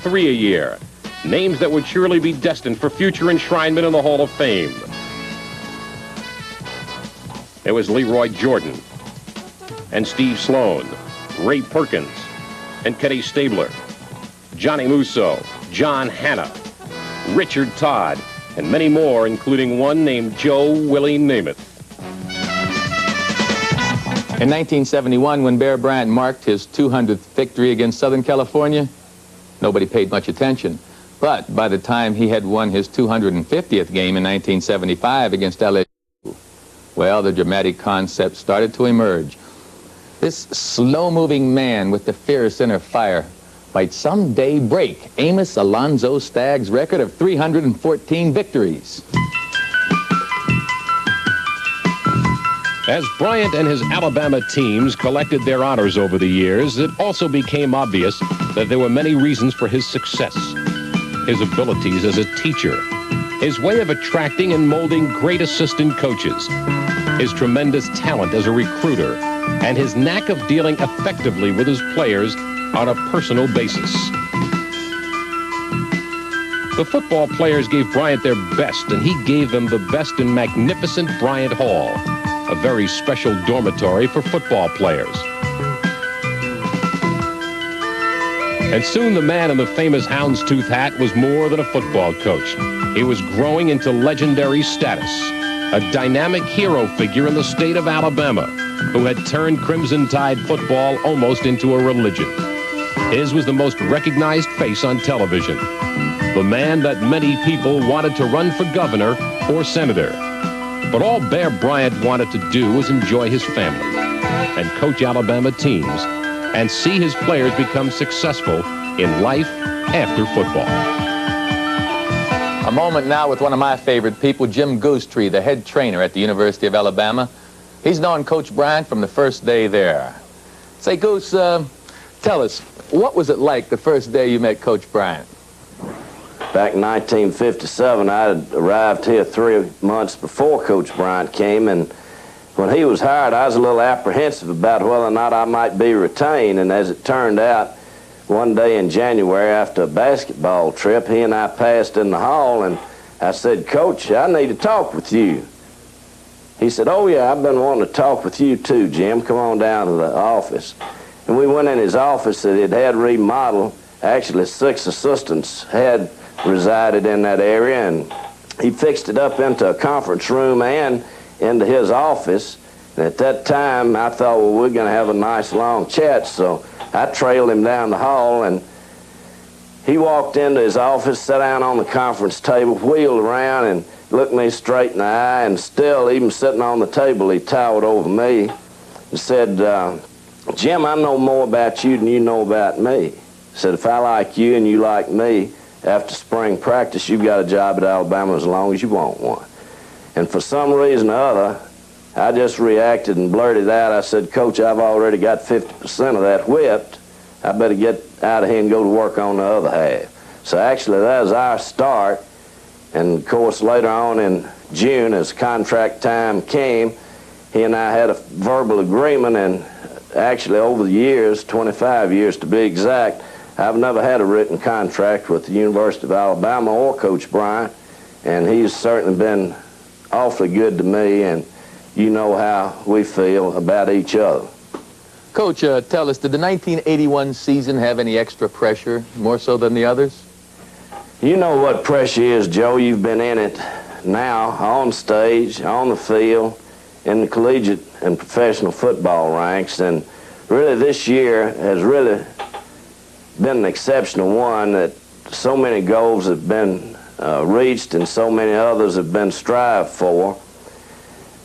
3 a year. Names that would surely be destined for future enshrinement in the Hall of Fame. There was Leroy Jordan and Steve Sloan, Ray Perkins and Kenny Stabler, Johnny Musso, John Hanna, Richard Todd, and many more, including one named Joe Willie Namath. In 1971, when Bear Bryant marked his 200th victory against Southern California, nobody paid much attention. But by the time he had won his 250th game in 1975 against LSU, well, the dramatic concept started to emerge. This slow-moving man with the fierce inner fire might someday break Amos Alonzo Stagg's record of 314 victories. As Bryant and his Alabama teams collected their honors over the years, it also became obvious that there were many reasons for his success. His abilities as a teacher, his way of attracting and molding great assistant coaches, his tremendous talent as a recruiter, and his knack of dealing effectively with his players on a personal basis. The football players gave Bryant their best, and he gave them the best in magnificent Bryant Hall, a very special dormitory for football players. And soon the man in the famous houndstooth hat was more than a football coach. He was growing into legendary status, a dynamic hero figure in the state of Alabama, who had turned Crimson Tide football almost into a religion. His was the most recognized face on television, the man that many people wanted to run for governor or senator. But all Bear Bryant wanted to do was enjoy his family and coach Alabama teams and see his players become successful in life after football. A moment now with one of my favorite people, Jim Goosetree, the head trainer at the University of Alabama. He's known Coach Bryant from the first day there. Say, Goose, tell us, what was it like the first day you met Coach Bryant? Back in 1957, I had arrived here 3 months before Coach Bryant came, and when he was hired, I was a little apprehensive about whether or not I might be retained, and as it turned out, one day in January after a basketball trip, he and I passed in the hall, and I said, "Coach, I need to talk with you." He said, "Oh yeah, I've been wanting to talk with you too, Jim. Come on down to the office." And we went in his office that it had remodeled. Actually, 6 assistants had resided in that area, and he fixed it up into a conference room and into his office. And at that time, I thought, well, we're going to have a nice long chat, so I trailed him down the hall, and he walked into his office, sat down on the conference table, wheeled around, and looked me straight in the eye, and still, even sitting on the table, he towered over me and said, "Jim, I know more about you than you know about me." He said, "If I like you and you like me, after spring practice, you've got a job at Alabama as long as you want one." And for some reason or other, I just reacted and blurted out. I said, "Coach, I've already got 50% of that whipped. I better get out of here and go to work on the other half." So actually, that was our start. And of course, later on in June, as contract time came, he and I had a verbal agreement, and actually over the years, 25 years to be exact, I've never had a written contract with the University of Alabama or Coach Bryant, and he's certainly been awfully good to me, and you know how we feel about each other. Coach, tell us, did the 1981 season have any extra pressure, more so than the others? You know what pressure is, Joe. You've been in it now, on stage, on the field, in the collegiate and professional football ranks, and really this year has really been an exceptional one, that so many goals have been reached and so many others have been strived for.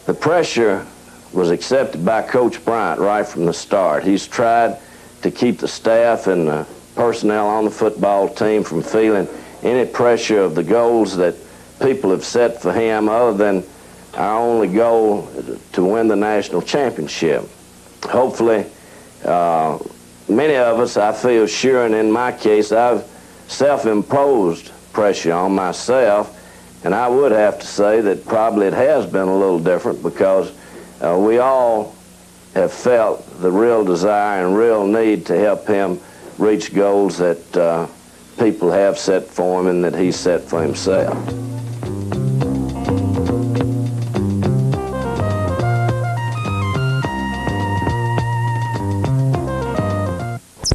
The pressure was accepted by Coach Bryant right from the start. He's tried to keep the staff and the personnel on the football team from feeling any pressure of the goals that people have set for him, other than our only goal to win the national championship. Hopefully, many of us, I feel sure, and in my case, I've self-imposed pressure on myself, and I would have to say that probably it has been a little different, because we all have felt the real desire and real need to help him reach goals that people have set for him and that he's set for himself.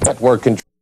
Network control.